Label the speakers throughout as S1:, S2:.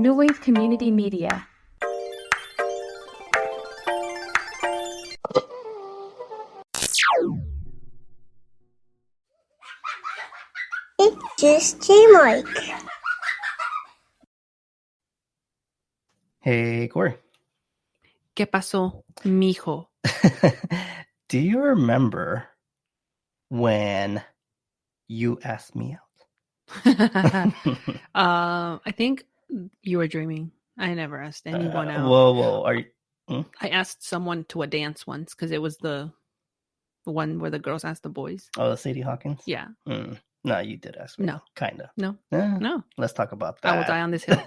S1: New Wave Community Media.
S2: It's just J-Mike.
S3: Hey, Corey.
S4: ¿Qué pasó, mijo?
S3: Do you remember when you asked me out?
S4: I think you were dreaming. I never asked anyone out.
S3: Whoa. Are you?
S4: I asked someone to a dance once because it was the one where the girls asked the boys.
S3: Oh, Sadie Hawkins?
S4: Yeah.
S3: No, you did ask me.
S4: No.
S3: Kind of.
S4: No.
S3: Eh,
S4: No.
S3: Let's talk about that.
S4: I will die on this hill.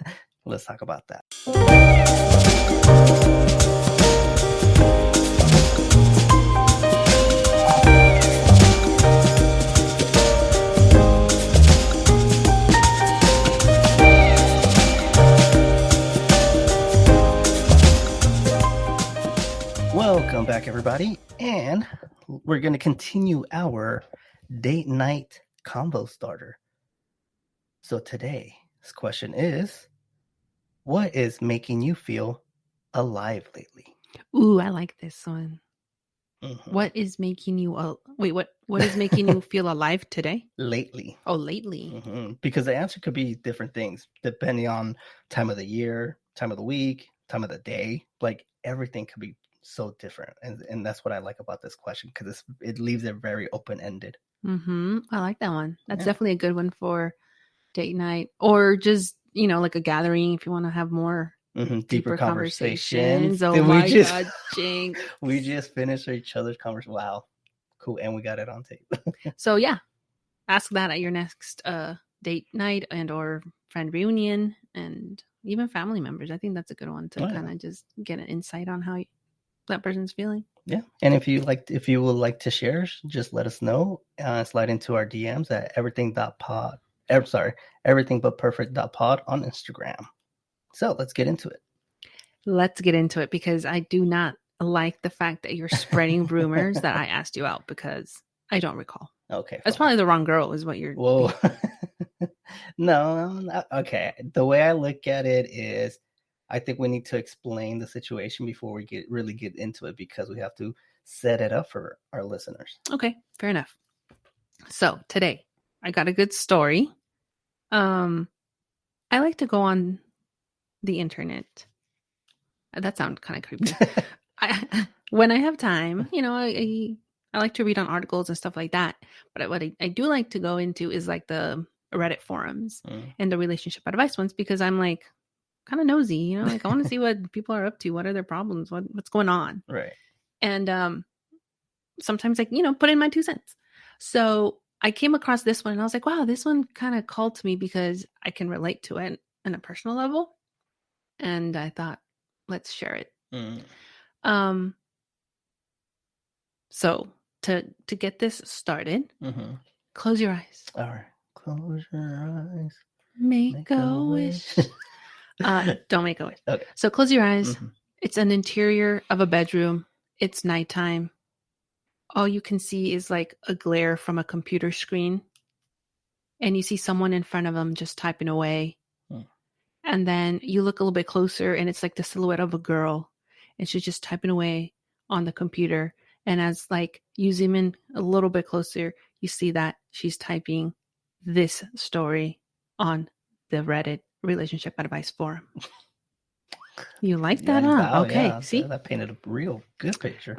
S3: Let's talk about that. Welcome back, everybody, and we're going to continue our date night combo starter. So today's question is, what is making you feel alive lately?
S4: Ooh, I like this one.
S3: Mhm.
S4: What is making you what is making you feel alive today?
S3: Lately.
S4: Oh, lately.
S3: Mhm. Because the answer could be different things depending on time of the year, time of the week, time of the day. Like everything could be so different, and that's what I like about this question because it leaves it very open-ended.
S4: I like that one. That's
S3: Yeah.
S4: definitely a good one for date night or just, like a gathering if you want to have more
S3: Deeper conversations.
S4: Oh
S3: Did
S4: my God, Jinx.
S3: We just finished each other's conversation. Wow, cool, and we got it on tape.
S4: So yeah, ask that at your next date night and or friend reunion and even family members. I think that's a good one to kind of just get an insight on how that person's feeling.
S3: Yeah, and if you would like to share, just let us know. Slide into our DMs at everythingbutperfect.pod on Instagram. So let's get into it.
S4: Let's get into it because I do not like the fact that you're spreading rumors that I asked you out because I don't recall.
S3: Okay,
S4: that's probably the wrong girl, is what you're.
S3: Whoa, no, okay. The way I look at it is, I think we need to explain the situation before we really get into it because we have to set it up for our listeners.
S4: Okay, fair enough. So today I got a good story. I like to go on the internet. That sounds kind of creepy. When I have time, I like to read on articles and stuff like that. But what I do like to go into is like the Reddit forums and the relationship advice ones because I'm like kind of nosy, like I want to see what people are up to. What are their problems? What's going on?
S3: Right.
S4: And sometimes I, put in my 2 cents. So I came across this one and I was like, wow, this one kind of called to me because I can relate to it on a personal level. And I thought, let's share it. So to get this started, close your eyes.
S3: All right. Close your eyes.
S4: Make a wish. Don't make a wish.
S3: Okay.
S4: So close your eyes. It's an interior of a bedroom. It's nighttime. All you can see is like a glare from a computer screen. And you see someone in front of them just typing away. And then you look a little bit closer and it's like the silhouette of a girl. And she's just typing away on the computer. And as like you zoom in a little bit closer, you see that she's typing this story on the Reddit relationship advice forum. You like that, huh?
S3: Oh,
S4: okay.
S3: Yeah.
S4: See?
S3: That painted a real good picture.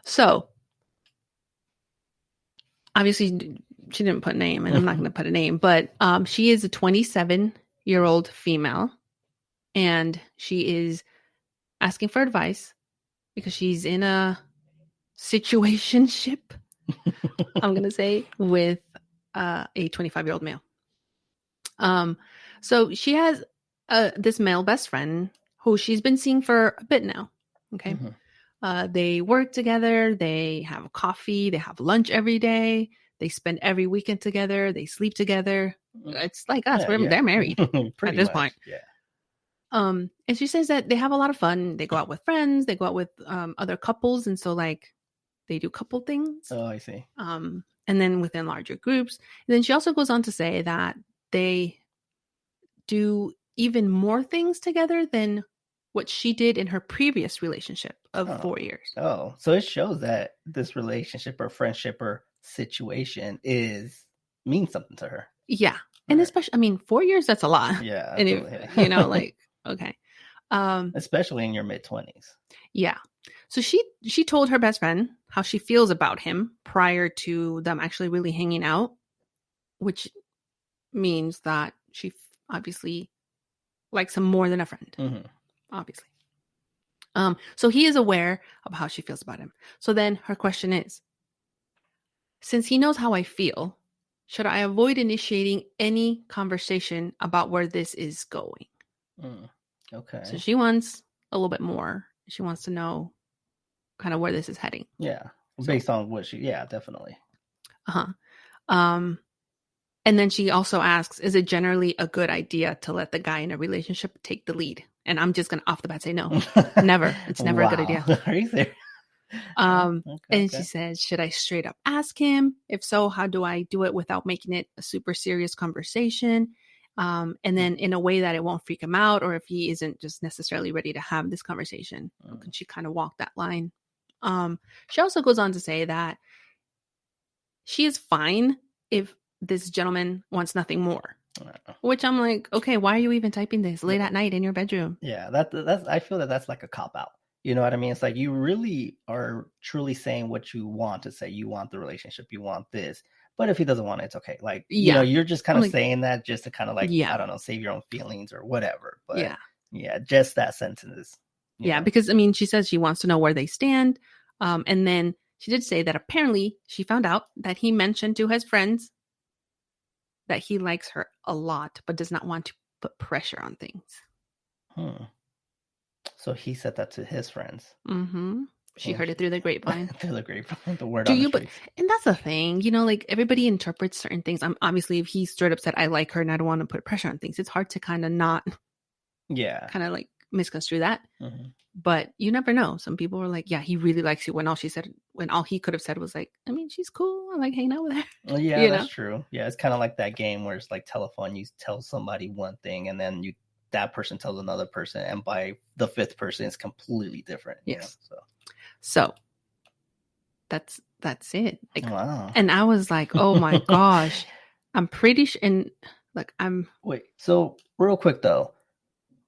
S4: So obviously she didn't put a name and I'm not going to put a name, but she is a 27-year-old female and she is asking for advice because she's in a situationship, I'm going to say, with a 25-year-old male. So she has this male best friend who she's been seeing for a bit now. Okay. They work together. They have coffee. They have lunch every day. They spend every weekend together. They sleep together. It's like us. They're married at this point.
S3: Yeah.
S4: And she says that they have a lot of fun. They go out with friends. They go out with other couples. And so like they do couple things.
S3: Oh, I see.
S4: And then within larger groups. And then she also goes on to say that they do even more things together than what she did in her previous relationship of 4 years.
S3: Oh, so it shows that this relationship or friendship or situation means something to her.
S4: Yeah. And especially, I mean, 4 years, that's a lot.
S3: Yeah.
S4: And if, you know, like, okay.
S3: Especially in your mid-20s.
S4: Yeah. So she told her best friend how she feels about him prior to them actually really hanging out, which means that she obviously likes him more than a friend.
S3: Mm-hmm.
S4: Obviously. So he is aware of how she feels about him. So then her question is, since he knows how I feel, should I avoid initiating any conversation about where this is going?
S3: Okay.
S4: So she wants a little bit more. She wants to know kind of where this is heading.
S3: Yeah. Based on what definitely.
S4: Uh-huh. And then she also asks, is it generally a good idea to let the guy in a relationship take the lead? And I'm just going to off the bat say no. Never. It's never a good idea.
S3: Are you there?
S4: And she says, should I straight up ask him? If so, how do I do it without making it a super serious conversation? And then in a way that it won't freak him out, or if he isn't just necessarily ready to have this conversation. Can she kind of walk that line? She also goes on to say that she is fine if this gentleman wants nothing more. Which I'm like, okay, why are you even typing this late at night in your bedroom?
S3: Yeah, that's I feel that's like a cop out. You know what I mean? It's like you really are truly saying what you want to say. You want the relationship, you want this. But if he doesn't want it, it's okay. Like, you know, you're just kind of saying that just to kind of like, I don't know, save your own feelings or whatever. But yeah, just that sentence.
S4: Yeah, because I mean, she says she wants to know where they stand. And then she did say that apparently she found out that he mentioned to his friends that he likes her a lot, but does not want to put pressure on things.
S3: So he said that to his friends.
S4: Mm-hmm. She heard it through the grapevine.
S3: Through the grapevine, the word on the streets.
S4: And that's the thing, you know, like everybody interprets certain things. Obviously, if he straight up said, I like her and I don't want to put pressure on things, it's hard to kind of not, kind of like misconstrue that. But you never know. Some people are like, yeah, he really likes you, when all he could have said was like, I mean, she's cool. I like hanging out with her.
S3: Well, yeah, that's true. Yeah, it's kind of like that game where it's like telephone. You tell somebody one thing and then that person tells another person, and by the fifth person, it's completely different.
S4: Yes. So that's it. Like,
S3: wow.
S4: And I was like, oh my gosh, I'm pretty sure. And like,
S3: wait. So real quick though,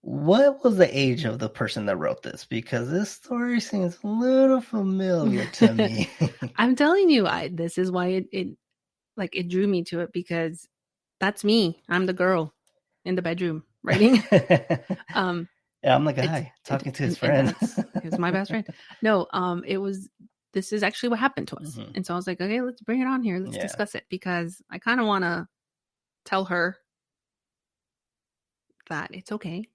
S3: what was the age of the person that wrote this? Because this story seems a little familiar to me.
S4: I'm telling you, this is why it drew me to it, because that's me. I'm the girl in the bedroom writing.
S3: Yeah, I'm the guy talking to his friend.
S4: He's my best friend. No, this is actually what happened to us. And so I was like, okay, let's bring it on here. Let's discuss it, because I kind of want to tell her that it's okay.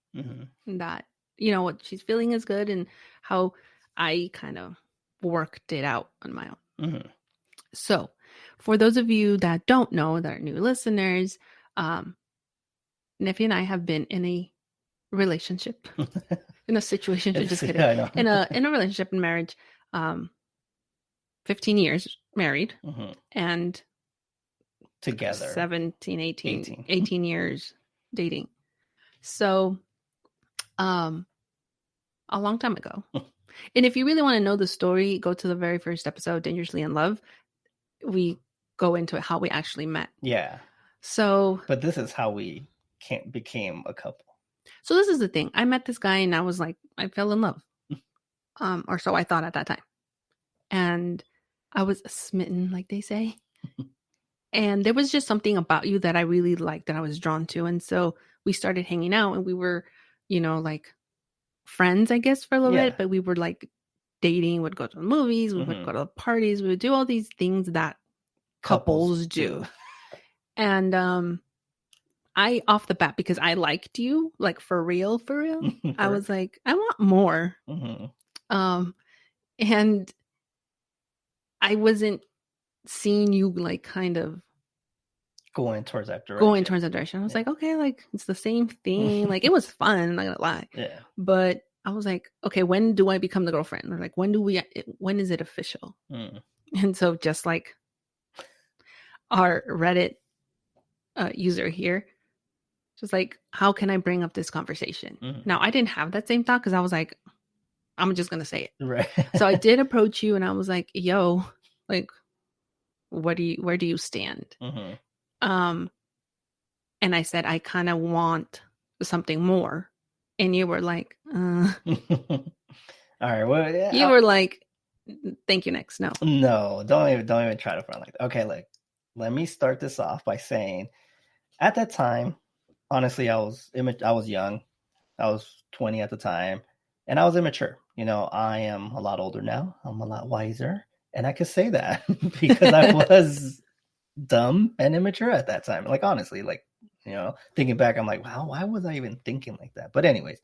S4: That, you know, what she's feeling is good, and how I kind of worked it out on my own. So for those of you that don't know, that are new listeners, Neffy and I have been in a relationship, in a situation, just kidding, in a relationship and marriage, 15 years married, and
S3: together
S4: 18 years dating. So a long time ago. And if you really want to know the story, go to the very first episode, Dangerously in Love. We go into it, how we actually met.
S3: Yeah.
S4: So,
S3: but this is how we became a couple.
S4: So this is the thing. I met this guy and I was like, I fell in love. Or so I thought at that time. And I was smitten, like they say. And there was just something about you that I really liked, that I was drawn to. And so we started hanging out, and we were, you know, like friends, I guess, for a little bit. But we were like dating, would go to the movies, we would go to the parties, we would do all these things that couples do. And I, off the bat, because I liked you, like for real, I was like, I want more. And I wasn't seeing you like kind of
S3: going towards that direction.
S4: I was like, okay, like it's the same thing. Like it was fun, I'm not gonna lie.
S3: Yeah.
S4: But I was like, okay, when do I become the girlfriend? Or like, when is it official? And so just like our Reddit user here, Just like, how can I bring up this conversation?
S3: Mhm.
S4: Now, I didn't have that same thought because I was like, I'm just going to say it.
S3: Right.
S4: So I did approach you and I was like, yo, like, where do you stand?
S3: Mhm.
S4: And I said, I kind of want something more. And you were like,
S3: All right. Well, yeah,
S4: you were like, thank you, next. No.
S3: no, don't even try to front like that. Okay, like let me start this off by saying, at that time, honestly, I was young. I was 20 at the time, and I was immature. I am a lot older now. I'm a lot wiser, and I could say that because I was dumb and immature at that time. Like honestly, like thinking back, I'm like, wow, why was I even thinking like that? But anyways,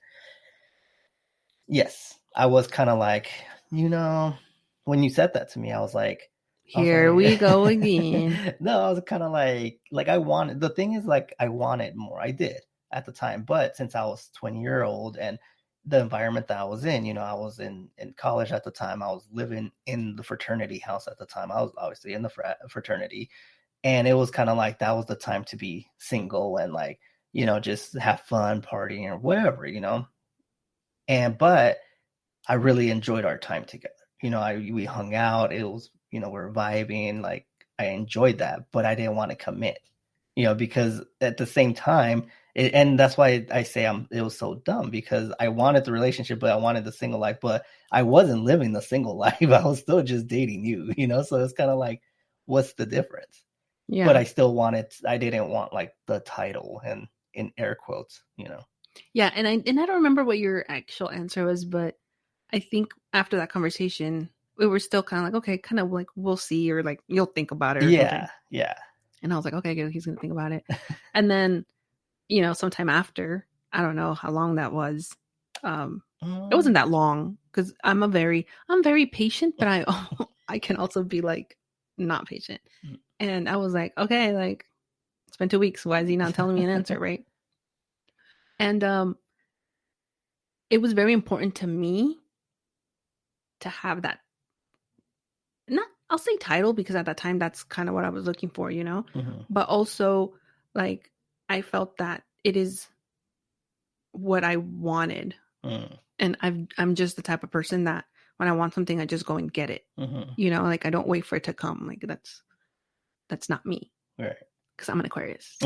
S3: yes, I was kind of like, when you said that to me, I was like,
S4: Here we go again.
S3: No, I was kind of like I wanted. The thing is, like, I wanted more. I did at the time, but since I was 20-year-old and the environment that I was in, I was in college at the time. I was living in the fraternity house at the time. I was obviously in the fraternity, and it was kind of like that was the time to be single and like just have fun, partying or whatever. But I really enjoyed our time together. We hung out. It was, we're vibing. Like I enjoyed that, but I didn't want to commit, because at the same time, and that's why I say it was so dumb because I wanted the relationship, but I wanted the single life, but I wasn't living the single life. I was still just dating you, so it's kind of like, what's the difference?
S4: Yeah.
S3: But I didn't want like the title and in air quotes.
S4: Yeah. And I don't remember what your actual answer was, but I think after that conversation, we were still kind of like, okay, kind of like, we'll see, or like, you'll think about it or something.
S3: Yeah.
S4: And I was like, okay, good, he's going to think about it. And then, sometime after, I don't know how long that was. It wasn't that long because I'm very patient, but I can also be like not patient. And I was like, okay, like it's been 2 weeks. Why is he not telling me an answer? Right. And it was very important to me to have that, I'll say title, because at that time that's kind of what I was looking for,
S3: Mhm.
S4: but also like I felt that it is what I wanted. And I'm just the type of person that when I want something, I just go and get it. Like I don't wait for it to come. Like that's not me.
S3: Right.
S4: Because I'm an Aquarius.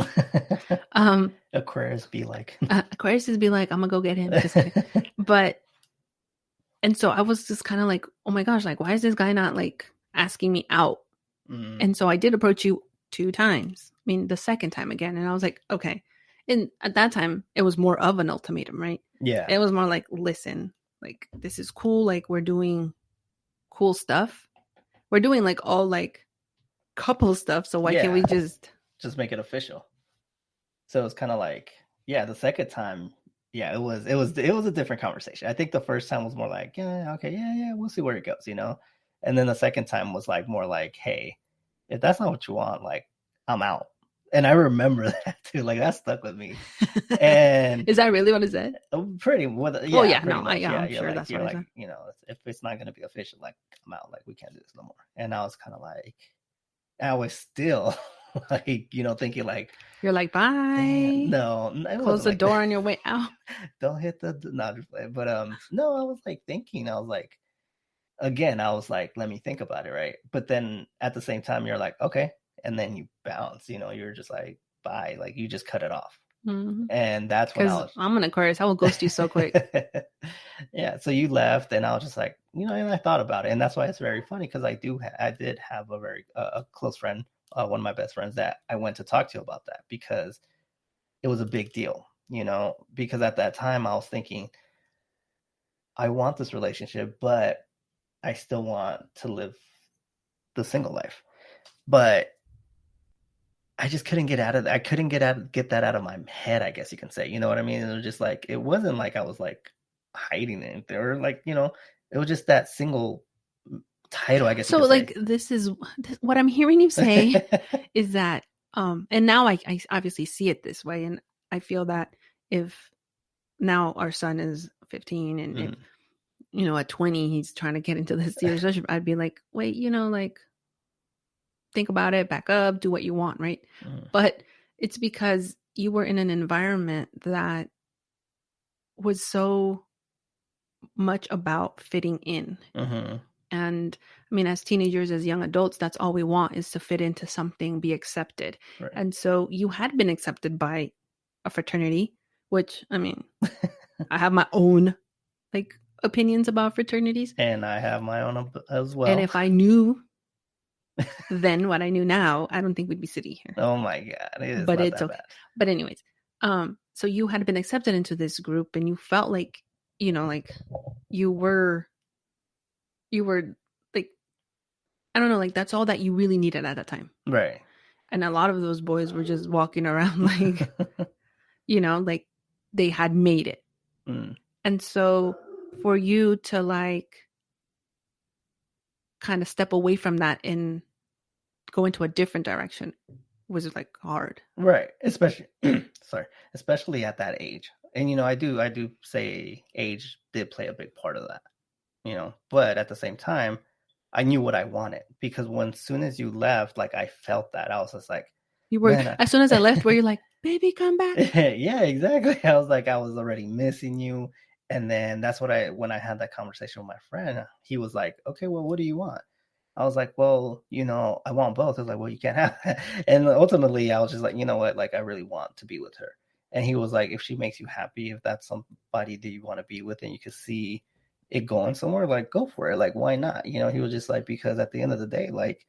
S3: Aquarius be like,
S4: Aquarius is be like, I'm gonna go get him. And so I was just kind of like, oh my gosh, like why is this guy not like asking me out? And so I did approach you 2 times. I mean, the second time again, and I was like, okay. And at that time, it was more of an ultimatum, right?
S3: Yeah.
S4: It was more like, listen, like this is cool. Like we're doing cool stuff. We're doing like all like couple stuff. So why can't we just
S3: make it official? So it's kind of like, yeah, the second time, yeah, it was a different conversation. I think the first time was more like, yeah, okay, yeah, we'll see where it goes, And then the second time was like more like, hey, if that's not what you want, like I'm out. And I remember that too. Like that stuck with me. And
S4: is that really what it said?
S3: Pretty well, yeah.
S4: Oh yeah,
S3: pretty
S4: no,
S3: much.
S4: I'm sure
S3: like,
S4: that's
S3: you're
S4: what
S3: like,
S4: I said.
S3: if it's not gonna be official, like I'm out. Like we can't do this no more. And I was kind of like, I was still like, thinking like,
S4: you're like, bye.
S3: No,
S4: close the door on your way out.
S3: Don't hit the not just play. But no, I was like thinking. I was like, again, I was like, let me think about it, right? But then at the same time, you're like, okay, and then you bounce. You're just like, bye, like you just cut it off. And that's when
S4: I'm an Aquarius. I will ghost you so quick.
S3: Yeah. So you left, and I was just like, and I thought about it, and that's why it's very funny because I did have a very a close friend, one of my best friends that I went to talk to about that because it was a big deal, because at that time I was thinking, I want this relationship, but I still want to live the single life, but I just couldn't get out of that. I couldn't get that out of my head, I guess you can say. You know what I mean? It was just like, it wasn't like I was like hiding it or like, it was just that single title, I guess.
S4: So like, this is what I'm hearing you say is that, and now I obviously see it this way. And I feel that if now our son is 15 and if, at 20, he's trying to get into this serious relationship, I'd be like, wait, like, think about it, back up, do what you want, right? But it's because you were in an environment that was so much about fitting in.
S3: Mm-hmm.
S4: And I mean, as teenagers, as young adults, that's all we want, is to fit into something, be accepted.
S3: Right.
S4: And so you had been accepted by a fraternity, which, I mean, I have my own like opinions about fraternities.
S3: And I have my own as well.
S4: And if I knew then what I knew now, I don't think we'd be sitting here.
S3: Oh my God. It is
S4: But
S3: not
S4: it's
S3: that
S4: okay.
S3: bad.
S4: But anyways, so you had been accepted into this group and you felt like, like you were like, I don't know, like that's all that you really needed at that time.
S3: Right.
S4: And a lot of those boys were just walking around like, like they had made it.
S3: Mm.
S4: And so for you to like kind of step away from that and go into a different direction was like hard.
S3: Right. Especially especially at that age. And I do say age did play a big part of that. But at the same time, I knew what I wanted, because as soon as you left, like I felt that. I was just like,
S4: you were, as soon as I left, were you like, baby, come back?
S3: Yeah, exactly. I was like, I was already missing you. And then that's when I had that conversation with my friend, he was like, okay, well, what do you want? I was like, well, I want both. I was like, well, you can't have that. And ultimately I was just like, you know what? Like, I really want to be with her. And he was like, if she makes you happy, if that's somebody that you want to be with and you can see it going somewhere, like, go for it. Like, why not? He was just like, because at the end of the day, like,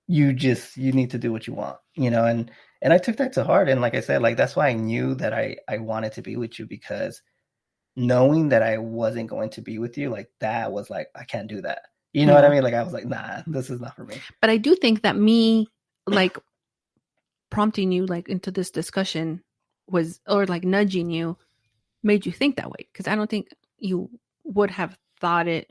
S3: you need to do what you want, and I took that to heart. And like I said, like, that's why I knew that I wanted to be with you, because knowing that I wasn't going to be with you, like, that was like, I can't do that. You know what I mean? Like, I was like, nah, this is not for me.
S4: But I do think that me like prompting you like into this discussion or like nudging you made you think that way, because I don't think you would have thought it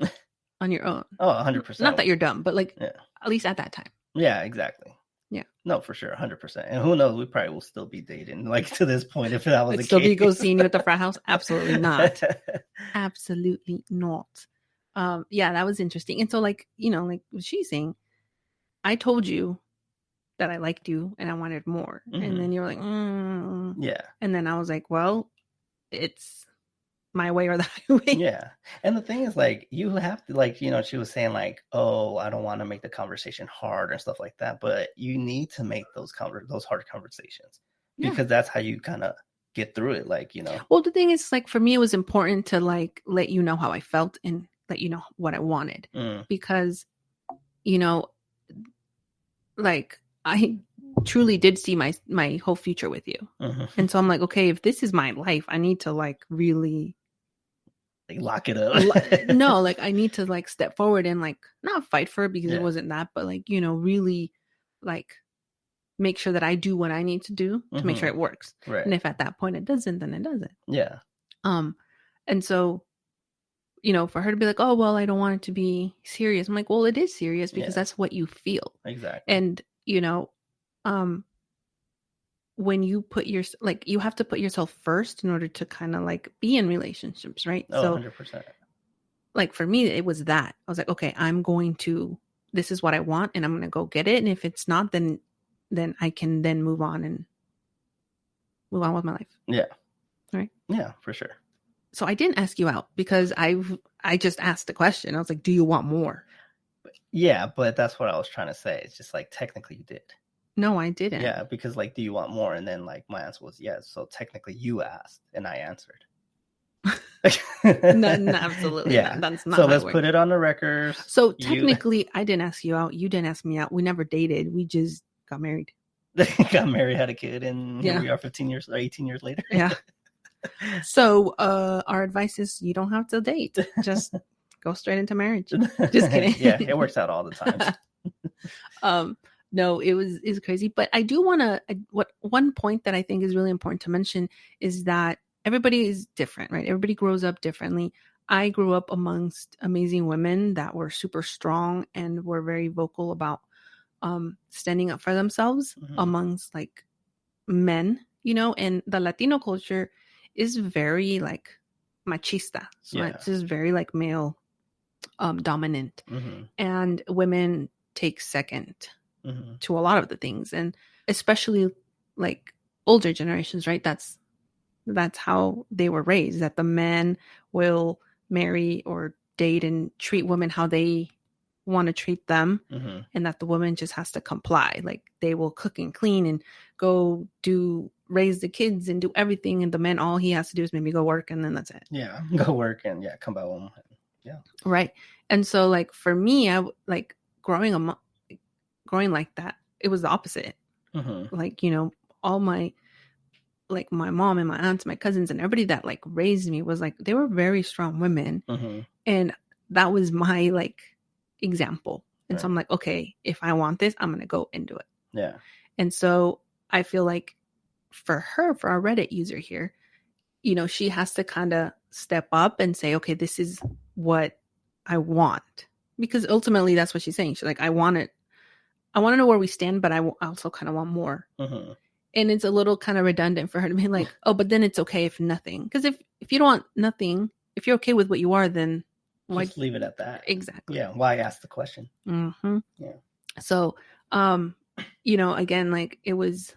S4: on your own.
S3: Oh, 100%.
S4: Not that you're dumb, but like,
S3: yeah.
S4: At least at that time.
S3: Yeah, exactly.
S4: Yeah.
S3: No, for sure, 100%. And who knows? We probably will still be dating, like, to this point, if that was the case.
S4: Still be go seeing you at the frat house? Absolutely not. Absolutely not. Yeah, that was interesting. And so, like, like what she's saying, I told you that I liked you and I wanted more. Mm-hmm. And then you were like,
S3: yeah.
S4: And then I was like, well, it's my way or the highway.
S3: Yeah. And the thing is, like, you have to, like, she was saying, like, oh, I don't want to make the conversation hard and stuff like that. But you need to make those hard conversations, because that's how you kind of get through it. Like, Well,
S4: the thing is, like, for me, it was important to, like, let you know how I felt and let you know what I wanted. Because, like, I truly did see my whole future with you. Mm-hmm. And so I'm like, okay, if this is my life, I need to, like, really
S3: like lock it up.
S4: No, like, I need to, like, step forward and, like, not fight for it, because it wasn't that, but, like, really, like, make sure that I do what I need to do to make sure it works.
S3: Right.
S4: And if at that point it doesn't, then it doesn't.
S3: Yeah.
S4: And so, for her to be like, oh, well, I don't want it to be serious. I'm like, well, it is serious, because that's what you feel.
S3: Exactly.
S4: And, when you put you have to put yourself first in order to kind of, like, be in relationships, right?
S3: Oh,
S4: so
S3: 100%.
S4: Like, for me, it was that. I was like, okay, this is what I want, and I'm going to go get it. And if it's not, then I can then move on with my life.
S3: Yeah.
S4: Right?
S3: Yeah, for sure.
S4: So I didn't ask you out, because I just asked the question. I was like, do you want more?
S3: Yeah, but that's what I was trying to say. It's just like, technically you did.
S4: No, I didn't.
S3: Yeah, because, like, do you want more? And then, like, my answer was yes. So technically you asked and I answered.
S4: No, absolutely not. That's not.
S3: So let's put it on the record.
S4: So technically, I didn't ask you out. You didn't ask me out. We never dated. We just got married.
S3: Got married, had a kid, and here we are 18 years later.
S4: Yeah. So our advice is, you don't have to date. Just go straight into marriage. Just kidding.
S3: Yeah, it works out all the time.
S4: No, it's crazy. But I do want to, one point that I think is really important to mention is that everybody is different, right? Everybody grows up differently. I grew up amongst amazing women that were super strong and were very vocal about standing up for themselves amongst, like, men, and the Latino culture is very, like, machista. So it's just very, like, male dominant. And women take second to a lot of the things. And especially, like, older generations, right? That's how they were raised, that the men will marry or date and treat women how they want to treat them, and that the woman just has to comply. Like they will cook and clean and go raise the kids and do everything, and the man, all he has to do is maybe go work, and then that's it.
S3: Yeah, go work and come back home. Yeah,
S4: right. And so, like for me, I like growing like that. It was the opposite. Like, you know, all my like my mom and my aunts, my cousins, and everybody that like raised me was like, they were very strong women, and that was my like example. And so I'm like, okay, if I want this, I'm gonna go and do it.
S3: Yeah.
S4: And so I feel like for our Reddit user here, you know, she has to kind of step up and say, okay, this is what I want, because ultimately that's what she's saying. She's like, I want to know where we stand, but I also kind of want more. And it's a little kind of redundant for her to be like, oh, but then it's okay if nothing. Because if you don't want nothing, if you're okay with what you are, then why
S3: just leave it at that?
S4: Exactly.
S3: Yeah. Why ask the question?
S4: Yeah. So, you know, again, like it was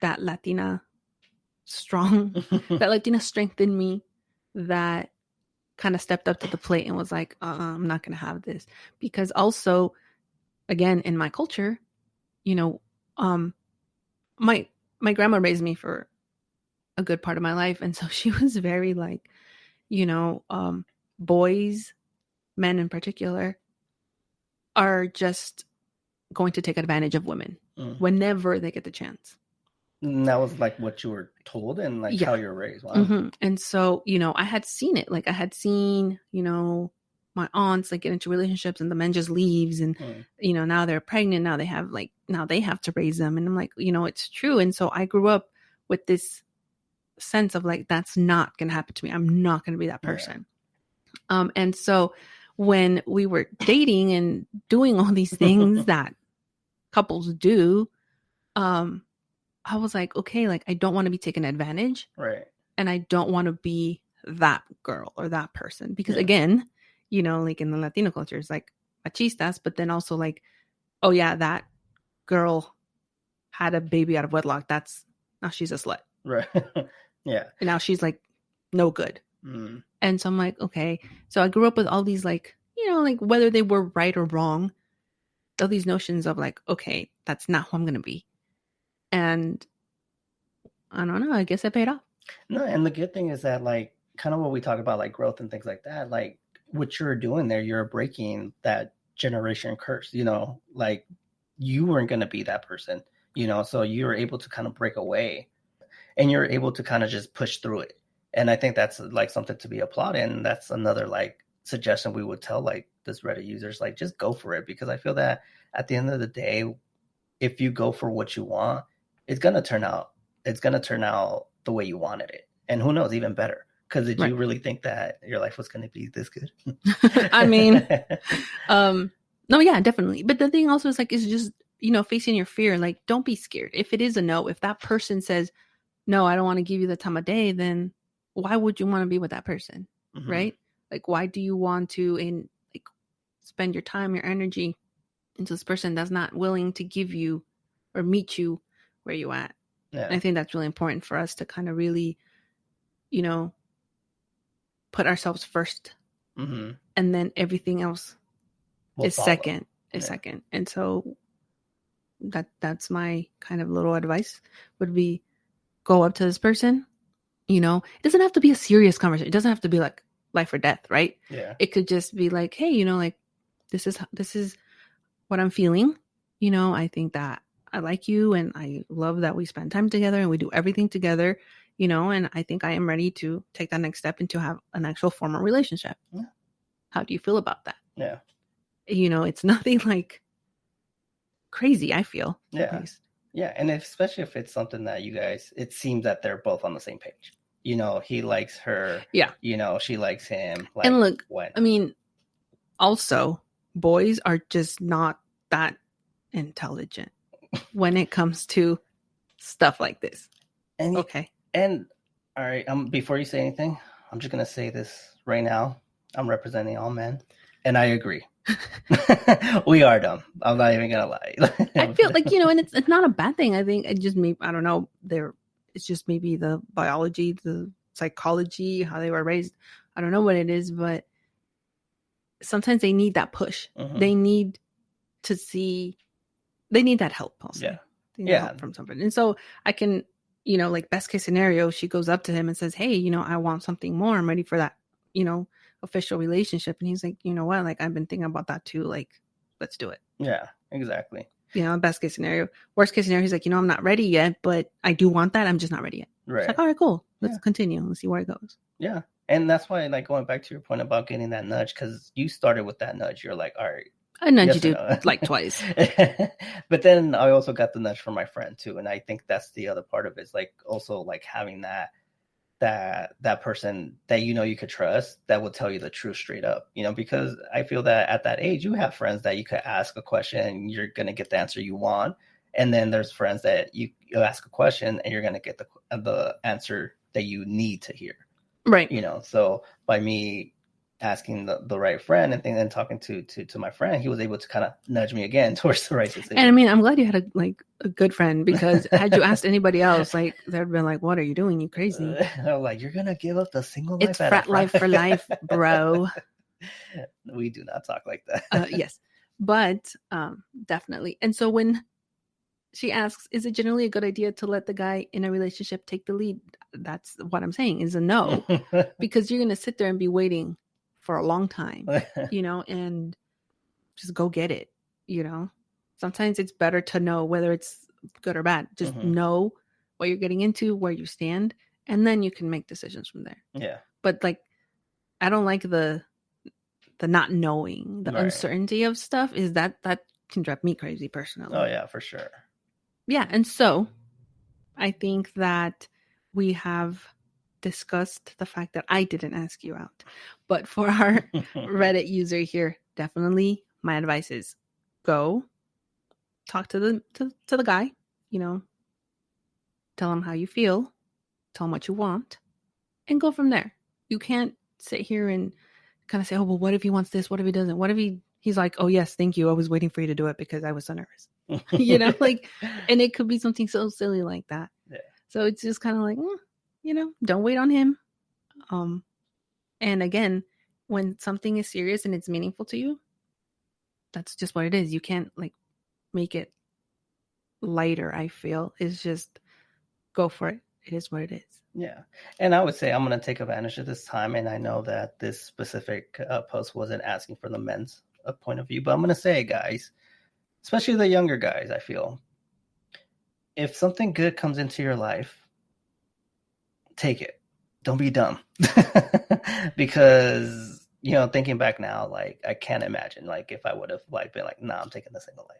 S4: that Latina strength in me that kind of stepped up to the plate and was like, I'm not going to have this. Because also, again, in my culture, you know, my grandma raised me for a good part of my life. And so she was very like, you know, boys, men in particular, are just going to take advantage of women whenever they get the chance.
S3: And that was like what you were told and like how you were raised. Wow.
S4: And so, you know, I had seen it. Like I had seen, you know, my aunts like get into relationships and the men just leaves, and you know, now they're pregnant, now they have to raise them. And I'm like, you know, it's true. And so I grew up with this sense of like, that's not going to happen to me. I'm not going to be that person. And so when we were dating and doing all these things that couples do, I was like, okay, like I don't want to be taken advantage.
S3: Right.
S4: And I don't want to be that girl or that person. Because again, you know, like in the Latino culture, it's like machistas, but then also like, oh yeah, that girl had a baby out of wedlock. Now she's a slut.
S3: Right. Yeah.
S4: And now she's like no good. And so I'm like, okay. So I grew up with all these like, you know, like whether they were right or wrong, all these notions of like, okay, that's not who I'm going to be. And I don't know, I guess it paid off.
S3: No, and the good thing is that like kind of what we talk about, like growth and things like that, like what you're doing there, you're breaking that generation curse, you know, like you weren't going to be that person, you know, so you were able to kind of break away and you're able to kind of just push through it. And I think that's like something to be applauded. And that's another like suggestion we would tell like this Reddit users, like just go for it. Because I feel that at the end of the day, if you go for what you want, it's going to turn out the way you wanted it. And who knows, even better. Because did you really think that your life was going to be this good?
S4: I mean, no, yeah, definitely. But the thing also is like, is just, you know, facing your fear. Like, don't be scared. If it is a no, if that person says, no, I don't want to give you the time of day, then why would you want to be with that person? Right? Like, why do you want to spend your time, your energy into this person that's not willing to give you or meet you where you at? Yeah. I think that's really important for us to kind of really, you know, put ourselves first, and then everything else is second. And so that's my kind of little advice would be, go up to this person. You know, it doesn't have to be a serious conversation. It doesn't have to be like life or death, right?
S3: Yeah.
S4: It could just be like, hey, you know, like this is what I'm feeling. You know, I think that I like you and I love that we spend time together and we do everything together, you know, and I think I am ready to take that next step and to have an actual formal relationship. Yeah. How do you feel about that?
S3: Yeah.
S4: You know, it's nothing like crazy, I feel.
S3: Yeah. Yeah. And especially if it's something that you guys, it seems that they're both on the same page. You know, he likes her.
S4: Yeah.
S3: You know, she likes him. Like,
S4: and look, I mean, also, boys are just not that intelligent when it comes to stuff like this.
S3: And
S4: okay.
S3: And all right, before you say anything, I'm just gonna say this right now. I'm representing all men. And I agree. We are dumb. I'm not even gonna lie.
S4: I feel like, and it's not a bad thing. I think it just maybe, I don't know, it's just maybe the biology, the psychology, how they were raised. I don't know what it is, but sometimes they need that push.
S3: Mhm.
S4: They need to see, they need that help also.
S3: Yeah.
S4: They need help from somebody. And so I can, like best case scenario, she goes up to him and says, hey, I want something more. I'm ready for that, official relationship. And he's like, you know what? Like, I've been thinking about that too. Like, let's do it.
S3: Yeah, exactly.
S4: Best case scenario. Worst case scenario, he's like, I'm not ready yet, but I do want that. I'm just not ready yet.
S3: Right.
S4: It's like, all right, cool. Let's continue. Let's see where it goes.
S3: Yeah. And that's why, like, going back to your point about getting that nudge, because you started with that nudge. You're like, all right.
S4: I nudged you like twice.
S3: But then I also got the nudge from my friend too. And I think that's the other part of it, is like also like having that person that you could trust, that will tell you the truth straight up, because I feel that at that age you have friends that you could ask a question and you're going to get the answer you want, and then there's friends that you ask a question and you're going to get the answer that you need to hear,
S4: right?
S3: So by me asking the right friend and talking to my friend, he was able to kind of nudge me again towards the right decision.
S4: And I mean, I'm glad you had a good friend, because had you asked anybody else, like, they'd been like, what are you doing? You crazy.
S3: I'm like, you're gonna give up the single life?
S4: It's frat life for life, bro.
S3: We do not talk like that.
S4: Yes, but definitely. And so when she asks, is it generally a good idea to let the guy in a relationship take the lead? That's what I'm saying, is a no. Because you're gonna sit there and be waiting for a long time, and just go get it. Sometimes it's better to know whether it's good or bad. Just know what you're getting into, where you stand, and then you can make decisions from there.
S3: Yeah.
S4: But like, I don't like the not knowing, the uncertainty of stuff. Is that can drive me crazy personally.
S3: Oh yeah, for sure.
S4: Yeah. And so I think that we have discussed the fact that I didn't ask you out, but for our Reddit user here, definitely my advice is go talk to the guy, tell him how you feel, tell him what you want, and go from there. You can't sit here and kind of say, oh, well, what if he wants this? What if he doesn't? What if he's like, oh yes, thank you, I was waiting for you to do it because I was so nervous. And it could be something so silly like that.
S3: Yeah.
S4: So it's just kind of like, don't wait on him. And again, when something is serious and it's meaningful to you, that's just what it is. You can't make it lighter. I feel it's just go for it. It is what it is.
S3: Yeah. And I would say I'm going to take advantage of this time. And I know that this specific post wasn't asking for the men's point of view, but I'm going to say, guys, especially the younger guys, I feel if something good comes into your life, take it. Don't be dumb. Because, thinking back now, I can't imagine, if I would have, been like, nah, I'm taking the single life.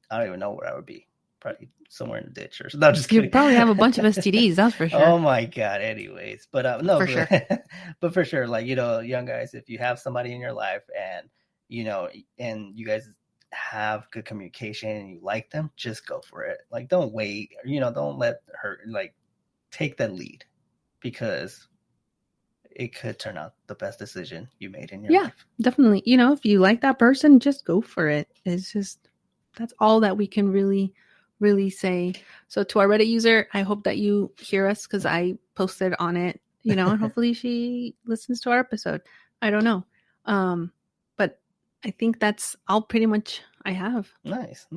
S3: I don't even know where I would be. Probably somewhere in the ditch or something. No, just kidding.
S4: You'd probably have a bunch of STDs, that's for sure.
S3: Oh my God. Anyways, but no,
S4: for sure.
S3: But for sure, young guys, if you have somebody in your life and, and you guys have good communication and you like them, just go for it. Don't wait, don't let her take that lead, because it could turn out the best decision you made in your life.
S4: Yeah, definitely. If you like that person, just go for it. It's just, that's all that we can really say. So to our Reddit user, I hope that you hear us, because I posted on it, and hopefully she listens to our episode. I don't know. But I think that's all pretty much I have.
S3: Nice.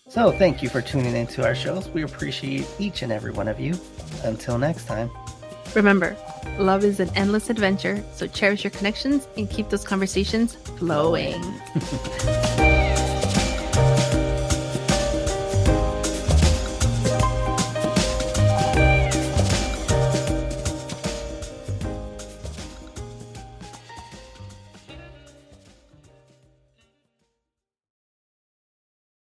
S3: So thank you for tuning into our shows. We appreciate each and every one of you. Until next time.
S4: Remember, love is an endless adventure, so cherish your connections and keep those conversations flowing.